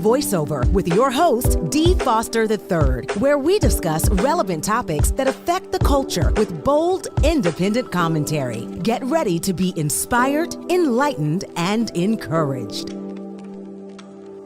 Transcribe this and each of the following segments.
Voiceover with your host, Dee Foster III, where we discuss relevant topics that affect the culture with bold, independent commentary. Get ready to be inspired, enlightened, and encouraged.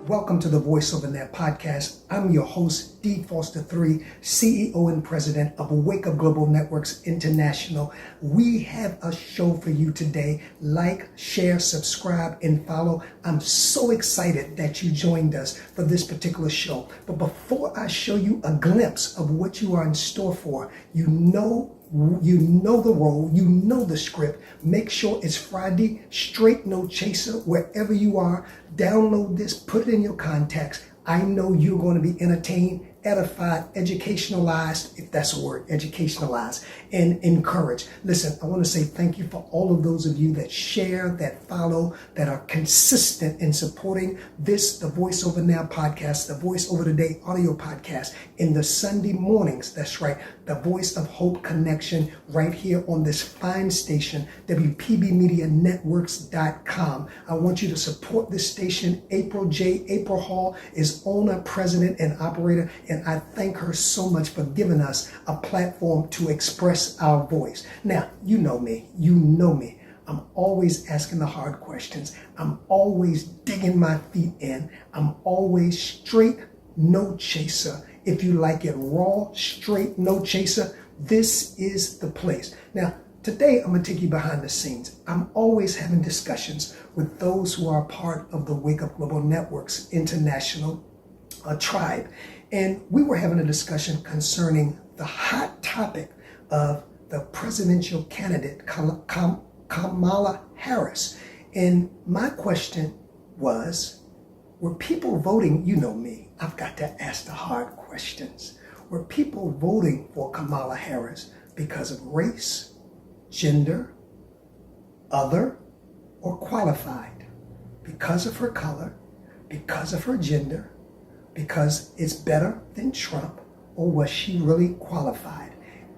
Welcome to the Voiceover Net podcast. I'm your host, Dee Foster III, CEO and President of Wake Up Global Networks International. We have a show for you today. Like, share, subscribe, and follow. I'm so excited that you joined us for this particular show. But before I show you a glimpse of what you are in store for, you know the role, you know the script. Make sure it's Friday, straight, no chaser, wherever you are. Download this, put it in your contacts. I know you're going to be entertained, edified, educationalized, if that's a word, educationalized, and encouraged. Listen, I want to say thank you for all of those of you that share, that follow, that are consistent in supporting this, the Voiceover Now podcast, the Voiceover Today audio podcast in the Sunday mornings. That's right, the Voice of Hope connection right here on this fine station, WPBMediaNetworks.com. I want you to support this station. April Hall is owner, president, and operator, and I thank her so much for giving us a platform to express our voice. Now, you know me. I'm always asking the hard questions. I'm always digging my feet in. I'm always straight, no chaser. If you like it raw, straight, no chaser, this is the place. Now, today I'm going to take you behind the scenes. I'm always having discussions with those who are part of the Wake Up Global Networks International tribe. And we were having a discussion concerning the hot topic of the presidential candidate, Kamala Harris. And my question was, were people voting, you know me, I've got to ask the hard questions. Were people voting for Kamala Harris because of race, gender, other, or qualified? Because of her color, because of her gender, because it's better than Trump, or was she really qualified?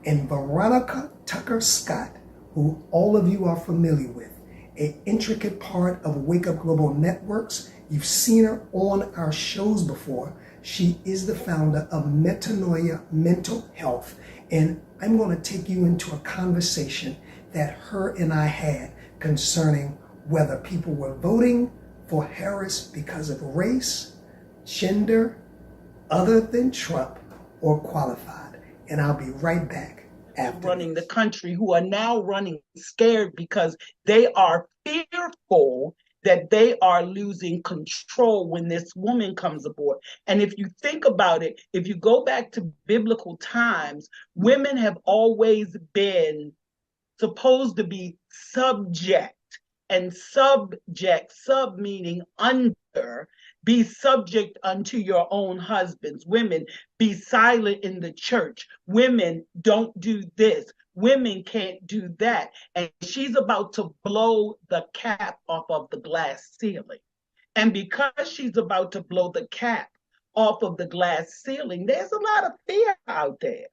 And Veronica Tucker-Scott, who all of you are familiar with, an intricate part of Wake Up Global Networks. You've seen her on our shows before. She is the founder of Metanoia Mental Health. And I'm going to take you into a conversation that her and I had concerning whether people were voting for Harris because of race, gender, other than Trump, or qualified. And I'll be right back after running the country, who are now running scared because they are fearful that they are losing control when this woman comes aboard. And if you think about it, if you go back to biblical times, women have always been supposed to be subject, and sub meaning under, be subject unto your own husbands. Women, be silent in the church. Women, don't do this. Women can't do that. And she's about to blow the cap off of the glass ceiling. And because she's about to blow the cap off of the glass ceiling, there's a lot of fear out there.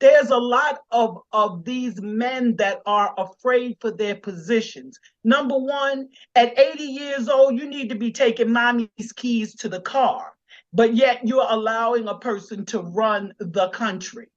There's a lot of these men that are afraid for their positions. Number one, at 80 years old, you need to be taking mommy's keys to the car, but yet you're allowing a person to run the country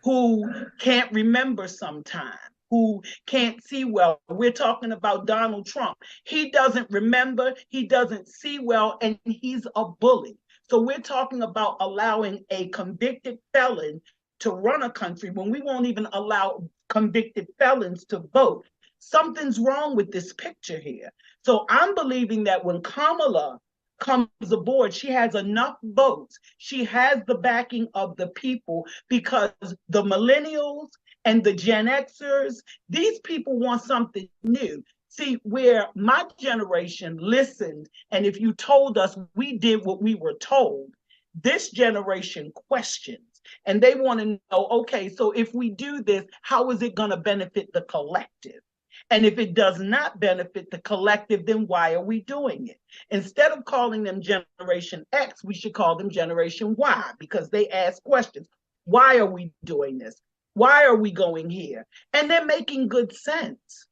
who can't remember sometime, who can't see well. We're talking about Donald Trump. He doesn't remember, he doesn't see well, and he's a bully. So we're talking about allowing a convicted felon to run a country when we won't even allow convicted felons to vote. Something's wrong with this picture here. So I'm believing that when Kamala comes aboard, she has enough votes. She has the backing of the people, because the millennials and the Gen Xers, these people want something new. See, where my generation listened, and if you told us we did what we were told, this generation questions. And they want to know, okay, so if we do this, how is it going to benefit the collective? And if it does not benefit the collective, then why are we doing it? Instead of calling them Generation X, we should call them Generation Y, because they ask questions. Why are we doing this? Why are we going here? And they're making good sense.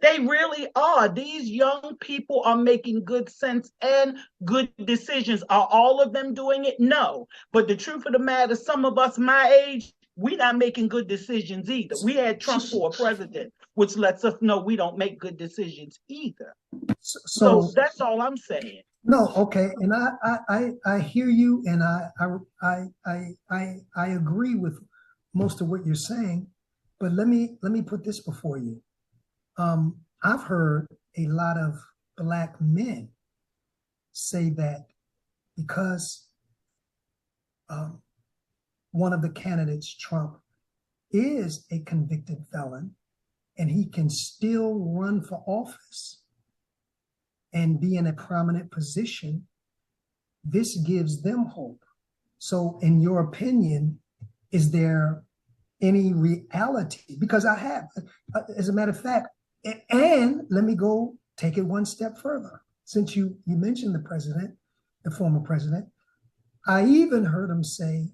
They really are. These young people are making good sense and good decisions. Are all of them doing it? No. But the truth of the matter, some of us my age, we're not making good decisions either. We had Trump for a president, which lets us know we don't make good decisions either. So that's all I'm saying. No, okay, and I hear you, and I agree with most of what you're saying, but let me put this before you. I've heard a lot of Black men say that because one of the candidates, Trump, is a convicted felon, and he can still run for office and be in a prominent position, this gives them hope. So in your opinion, is there any reality? Because I have, as a matter of fact, and let me go take it one step further. Since you mentioned the president, the former president, I even heard him say,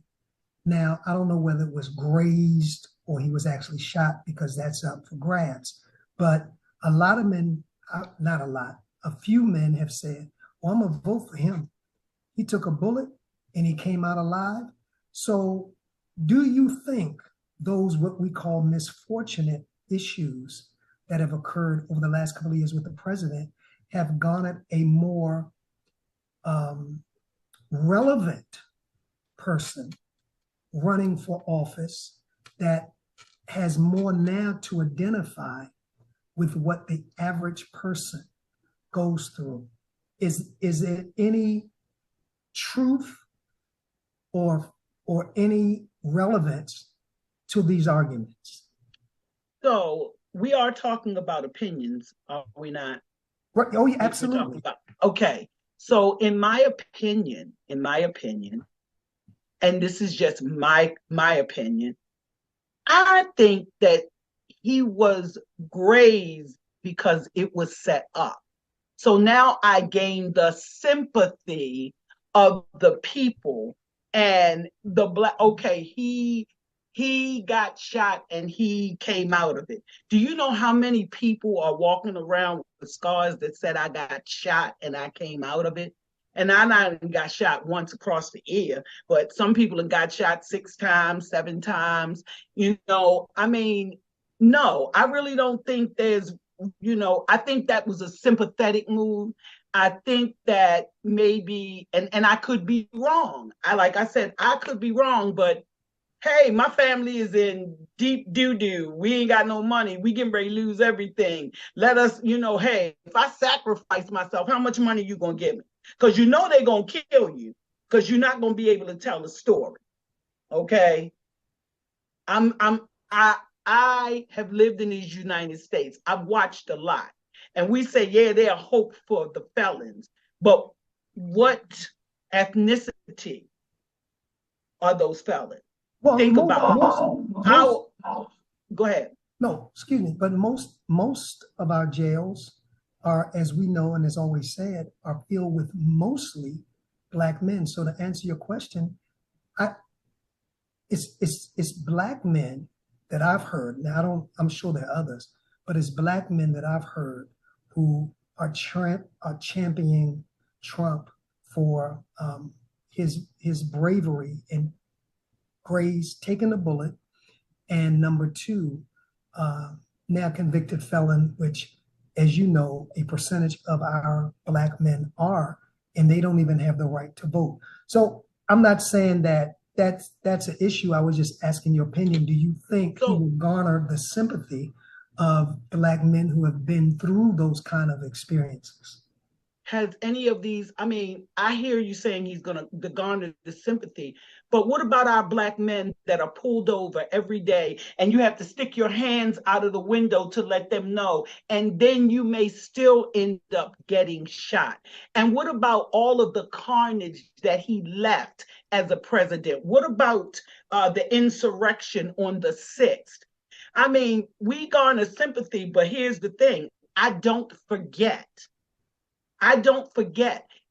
now, I don't know whether it was grazed or he was actually shot, because that's up for grabs, but a lot of men, not a lot, a few men have said, well, I'm gonna vote for him. He took a bullet and he came out alive. So do you think those what we call misfortunate issues that have occurred over the last couple of years with the president have garnered a more relevant person running for office that has more now to identify with what the average person goes through? Is it any truth or any relevance to these arguments? So we are talking about opinions, are we not? Right. Oh, yeah, absolutely. Okay. So in my opinion, and this is just my opinion, I think that he was grazed because it was set up. So now I gain the sympathy of the people and the Black. Okay, he got shot and he came out of it. Do you know how many people are walking around with scars that said I got shot and I came out of it? And I not got shot once across the ear, but some people have got shot 6 times, 7 times. I mean, no, I really don't think there's, I think that was a sympathetic move. I think that maybe, and I could be wrong. Like I said, I could be wrong, but hey, my family is in deep doo-doo. We ain't got no money. We getting ready to lose everything. Let us, hey, if I sacrifice myself, how much money you gonna give me? Because they're gonna kill you because you're not gonna be able to tell the story. Okay. I have lived in these United States. I've watched a lot. And we say, yeah, there's hope for the felons. But what ethnicity are those felons? Well, think about how. Go ahead. No, excuse me, but most of our jails are, as we know and as always said, are filled with mostly Black men. So to answer your question, it's Black men that I've heard. Now I'm sure there are others, but it's Black men that I've heard who are championing Trump for his bravery and Gray's taking the bullet, and number 2, now convicted felon, which, as you know, a percentage of our Black men are, and they don't even have the right to vote. So I'm not saying that's an issue. I was just asking your opinion. Do you think he will garner the sympathy of Black men who have been through those kind of experiences? Has any of these, I hear you saying he's going to garner the sympathy, but what about our Black men that are pulled over every day and you have to stick your hands out of the window to let them know, and then you may still end up getting shot? And what about all of the carnage that he left as a president? What about the insurrection on the 6th? We garner sympathy, but here's the thing. I don't forget.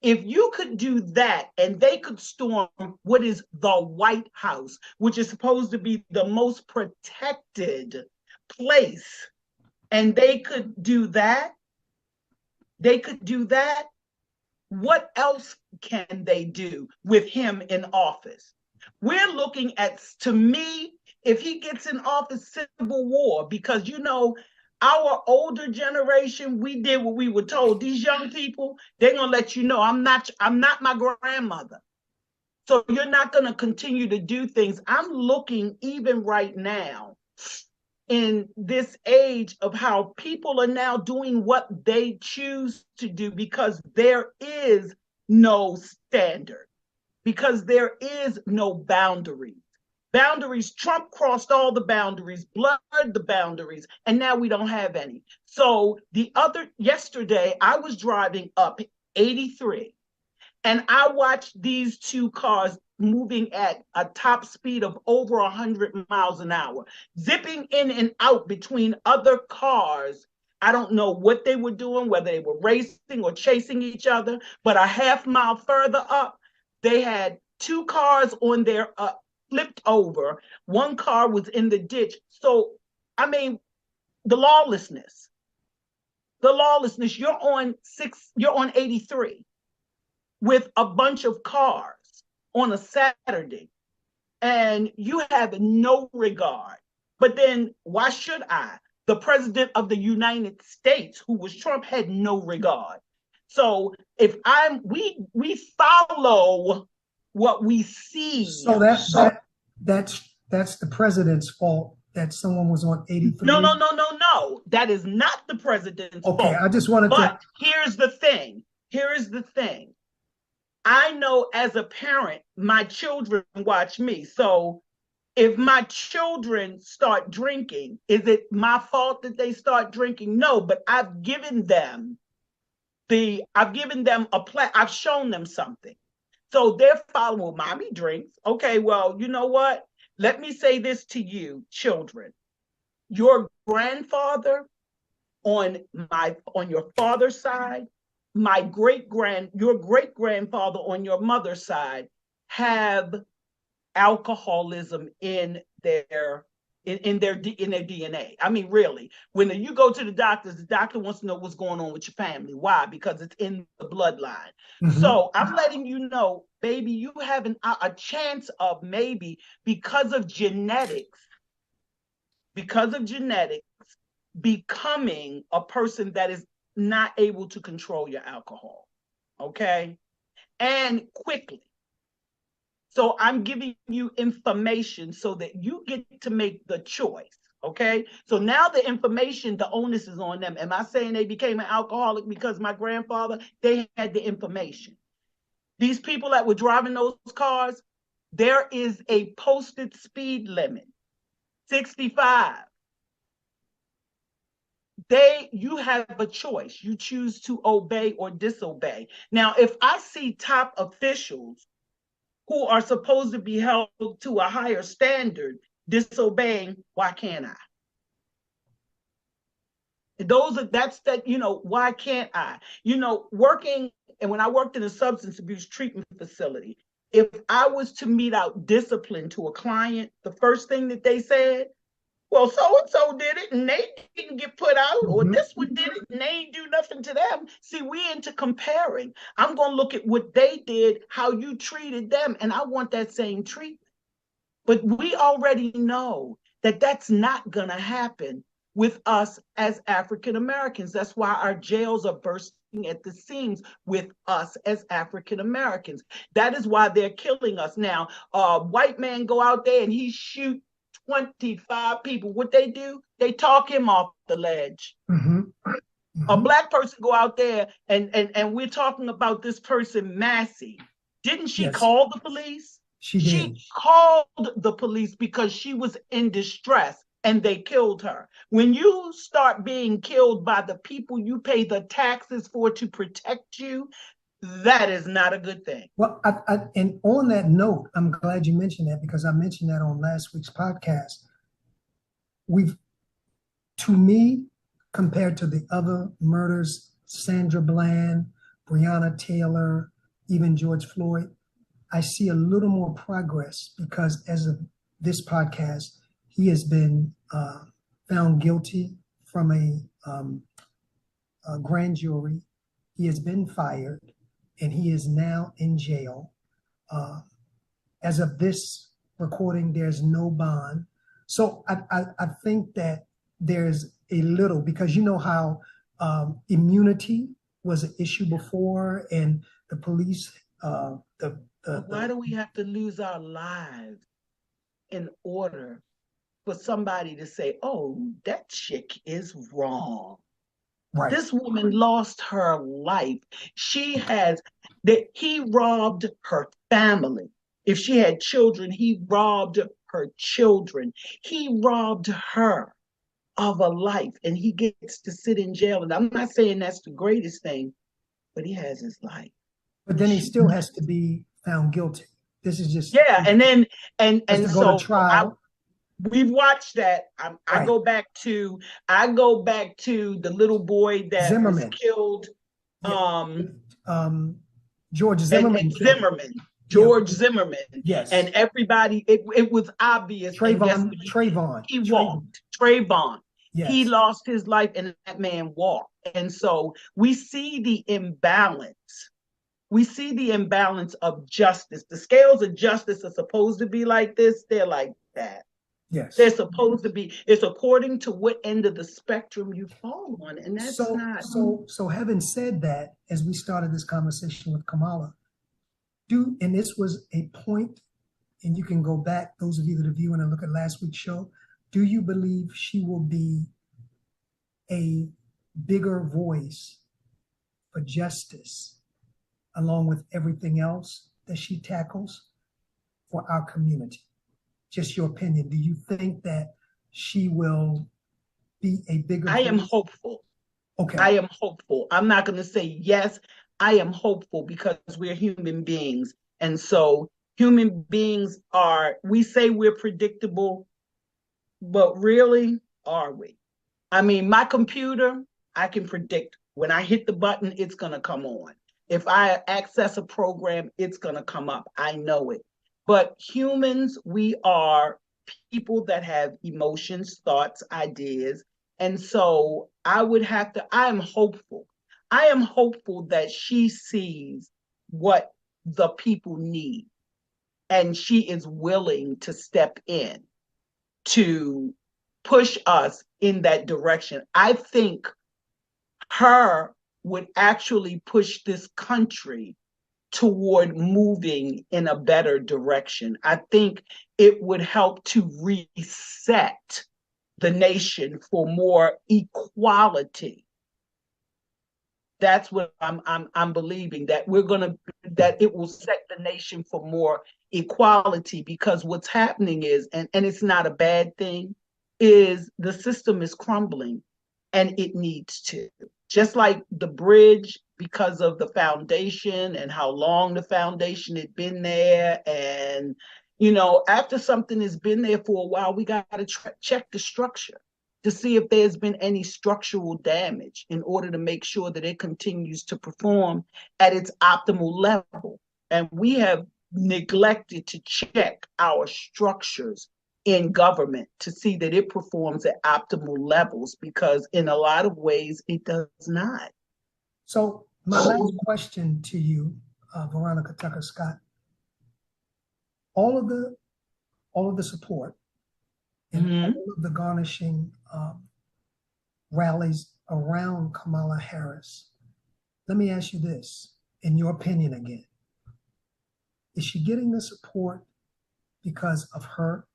If you could do that and they could storm what is the White House, which is supposed to be the most protected place and they could do that, what else can they do with him in office? We're looking at, to me, if he gets in office, civil war, because our older generation, we did what we were told. These young people, they're gonna let you know, I'm not my grandmother. So you're not gonna continue to do things. I'm looking even right now in this age of how people are now doing what they choose to do because there is no standard, because there is no boundaries. Trump crossed all the boundaries, blurred the boundaries, and now we don't have any. So yesterday, I was driving up 83, and I watched these two cars moving at a top speed of over 100 miles an hour, zipping in and out between other cars. I don't know what they were doing, whether they were racing or chasing each other, but a half mile further up, they had two cars on their flipped over. One car was in the ditch. So, I mean, the lawlessness, you're on 83 with a bunch of cars on a Saturday, and you have no regard. But then why should I? The president of the United States, who was Trump, had no regard. So if we follow what we see. So that's the president's fault that someone was on 83. No. That is not the president's fault. Okay, I just wanted But here's the thing. I know as a parent, my children watch me. So if my children start drinking, is it my fault that they start drinking? No, but I've given them I've shown them something. So they're following, well, mommy drinks. Okay, well, you know what? Let me say this to you, children. Your grandfather on your father's side, your great grandfather on your mother's side have alcoholism in their DNA. I mean, really, when you go to the doctor wants to know what's going on with your family. Why? Because it's in the bloodline. Mm-hmm. So I'm letting you know, baby, you have a chance of maybe because of genetics, becoming a person that is not able to control your alcohol. Okay? And quickly. So I'm giving you information so that you get to make the choice, okay? So now the information, the onus is on them. Am I saying they became an alcoholic because my grandfather, they had the information? These people that were driving those cars, there is a posted speed limit, 65. You have a choice. You choose to obey or disobey. Now, if I see top officials who are supposed to be held to a higher standard disobeying, why can't I? Why can't I? Working, and when I worked in a substance abuse treatment facility, if I was to mete out discipline to a client, the first thing that they said, well, so-and-so did it and they didn't get put out, or this one did it and they ain't do nothing to them. See, we into comparing. I'm going to look at what they did, how you treated them, and I want that same treatment. But we already know that that's not going to happen with us as African Americans. That's why our jails are bursting at the seams with us as African Americans. That is why they're killing us now. White man go out there and he shoot 25 people. What they do, they talk him off the ledge. Mm-hmm. Mm-hmm. A black person go out there and we're talking about this person, Massey. Didn't she call the police? She did. She called the police because she was in distress and they killed her. When you start being killed by the people you pay the taxes for to protect you, that is not a good thing. Well, and on that note, I'm glad you mentioned that because I mentioned that on last week's podcast. To me, compared to the other murders, Sandra Bland, Breonna Taylor, even George Floyd, I see a little more progress because as of this podcast, he has been found guilty from a grand jury. He has been fired, and he is now in jail. As of this recording, there's no bond. So I think that there's a little, because you know how immunity was an issue before, and the police, why do we have to lose our lives in order for somebody to say, oh, that chick is wrong? right. This woman lost her life. He robbed her family. If she had children, he robbed her children. He robbed her of a life, and he gets to sit in jail. And I'm not saying that's the greatest thing, but he has his life. But then he still has to be found guilty. This is just and then go to trial. We've watched that. Right. I go back to the little boy that Zimmerman was killed. George Zimmerman. George Zimmerman. Yes. And everybody, it was obvious. Trayvon. He walked. Trayvon. Yes. He lost his life, and that man walked. And so we see the imbalance. We see the imbalance of justice. The scales of justice are supposed to be like this. They're like that. Yes. They're supposed to be. It's according to what end of the spectrum you fall on. And that's not. So having said that, as we started this conversation with Kamala, and this was a point, and you can go back, those of you that are viewing and look at last week's show, do you believe she will be a bigger voice for justice along with everything else that she tackles for our community? Just your opinion. Do you think that she will be a bigger voice? I am hopeful. Okay. I am hopeful. I'm not going to say yes. I am hopeful because we're human beings. And so human beings we say we're predictable, but really, are we? I mean, my computer, I can predict when I hit the button, it's going to come on. If I access a program, it's going to come up. I know it. But humans, we are people that have emotions, thoughts, ideas. And so I am hopeful. I am hopeful that she sees what the people need, and she is willing to step in to push us in that direction. I think her would actually push this country toward moving in a better direction. I think it would help to reset the nation for more equality. That's what I'm believing, that that it will set the nation for more equality, because what's happening is, and it's not a bad thing, is the system is crumbling, and it needs to. Just like the bridge, because of the foundation and how long the foundation had been there. And, after something has been there for a while, we got to check the structure to see if there's been any structural damage in order to make sure that it continues to perform at its optimal level. And we have neglected to check our structures in government to see that it performs at optimal levels, because in a lot of ways it does not. So my last question to you, Veronica Tucker-Scott, all of the support and all of the garnishing rallies around Kamala Harris, let me ask you this, in your opinion again, is she getting the support because of her?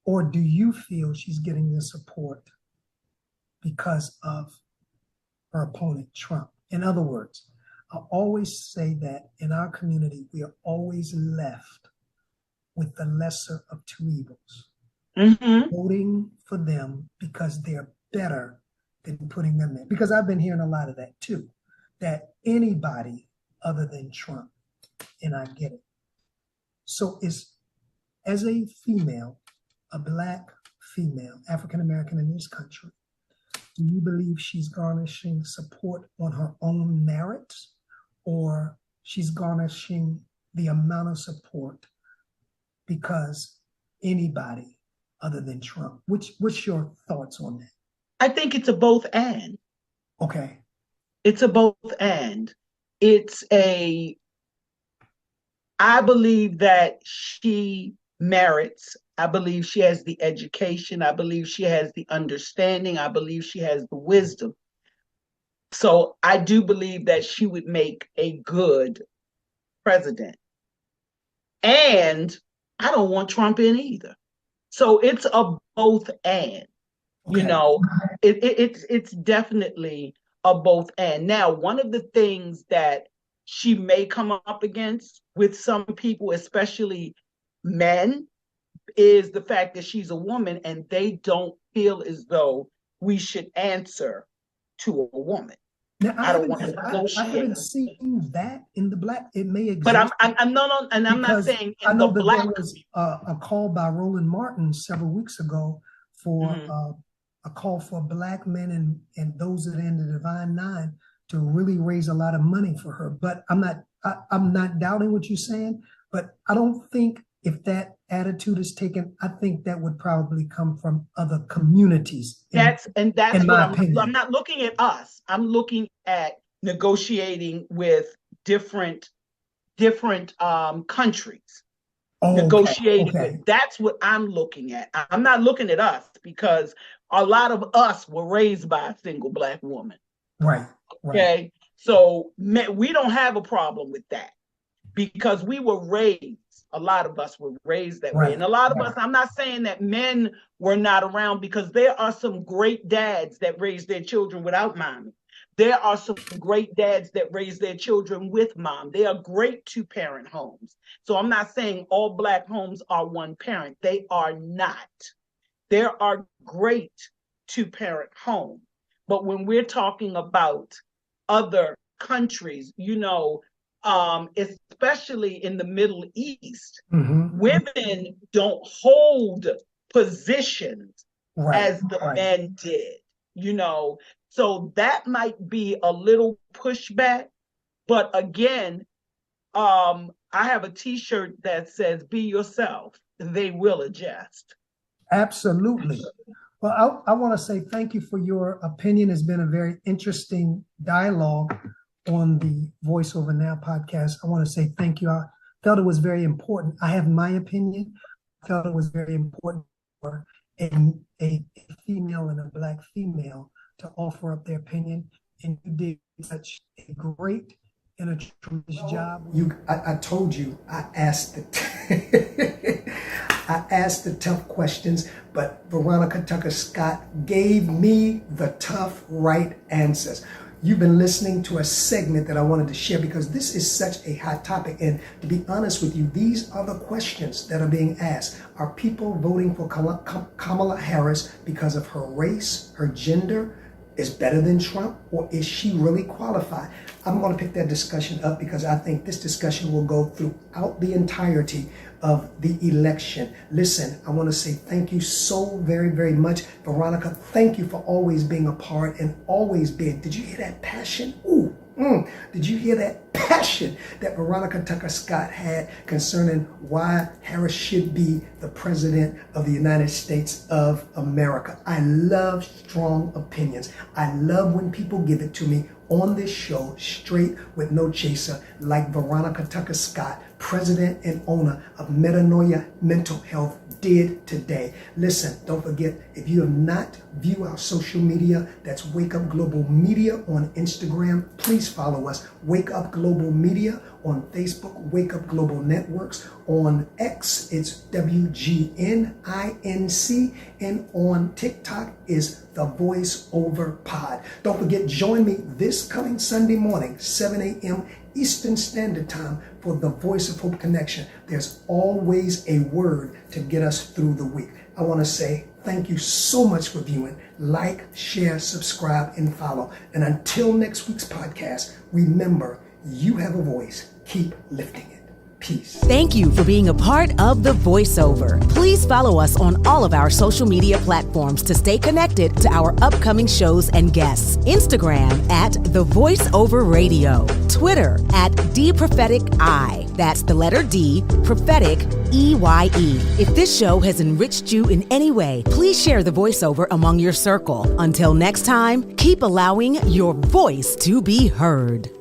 Or do you feel she's getting the support because of her opponent, Trump? In other words, I always say that in our community, we are always left with the lesser of two evils. Voting for them because they're better than putting them in. Because I've been hearing a lot of that too, that anybody other than Trump, and I get it. So as a female, a Black female, African-American in this country, do you believe she's garnishing support on her own merits, or she's garnishing the amount of support because anybody other than Trump? What's your thoughts on that? I think it's a both and. Okay. It's a both and. It's a, I believe that she merits, I believe she has the education, I believe she has the understanding, I believe she has the wisdom. So I do believe that she would make a good president. And I don't want Trump in either. So it's a both and. You Okay. know, it's definitely a both and. Now, one of the things that she may come up against with some people, especially men, is the fact that she's a woman and they don't feel as though we should answer to a woman. Now, I don't want to I negotiate. haven't seen that in the black. It may exist. But I'm not, and I'm not saying I in know the that black. there was a call by Roland Martin several weeks ago for a call for black men and those that are in the Divine Nine to really raise a lot of money for her. But I'm not doubting what you're saying, but I don't think if that attitude is taken, I think that would probably come from other communities. That's in what my opinion. I'm not looking at us. I'm looking at negotiating with different countries. Negotiating with, that's what I'm looking at. I'm not looking at us because a lot of us were raised by a single black woman. Right. Okay. So we don't have a problem with that because we were raised. A lot of us were raised that way. And a lot of us, I'm not saying that men were not around because there are some great dads that raise their children without mommy. There are some great dads that raise their children with mom. They are great two-parent homes. So I'm not saying all black homes are one parent. They are not. There are great two-parent homes. But when we're talking about other countries, especially in the Middle East, women don't hold positions as the men did, So that might be a little pushback. But again, I have a T-shirt that says, "Be yourself. They will adjust." Absolutely. Well, I want to say thank you for your opinion. It's been a very interesting dialogue on the Voice Over Now podcast. I want to say thank you. I felt it was very important. I have my opinion. I felt it was very important for a female and a black female to offer up their opinion. And you did such a great and a tremendous job. I told you, I asked the tough questions, but Veronica Tucker-Scott gave me the tough, right answers. You've been listening to a segment that I wanted to share because this is such a hot topic. And to be honest with you, these are the questions that are being asked. Are people voting for Kamala Harris because of her race, her gender, is better than Trump, or is she really qualified? I'm going to pick that discussion up because I think this discussion will go throughout the entirety of the election. Listen, I want to say thank you so very, very much. Veronica, thank you for always being a part and always being. Did you hear that passion? Did you hear that passion that Veronica Tucker-Scott had concerning why Harris should be the president of the United States of America? I love strong opinions. I love when people give it to me on this show, straight with no chaser, like Veronica Tucker-Scott, president and owner of Metanoia Mental Health, did today. Listen, don't forget, if you have not viewed our social media, that's Wake Up Global Media on Instagram. Please follow us. Wake Up Global Media on Facebook, Wake Up Global Networks. On X, it's WGNINC. And on TikTok is The Voice Over Pod. Don't forget, join me this coming Sunday morning, 7 a.m. Eastern Standard Time for the Voice of Hope Connection. There's always a word to get us through the week. I want to say thank you so much for viewing. Like, share, subscribe, and follow. And until next week's podcast, remember, you have a voice. Keep lifting it. Peace. Thank you for being a part of The Voiceover. Please follow us on all of our social media platforms to stay connected to our upcoming shows and guests. Instagram at The Voiceover Radio. Twitter at DPropheticI. That's the letter D, prophetic, EYE. If this show has enriched you in any way, please share The Voiceover among your circle. Until next time, keep allowing your voice to be heard.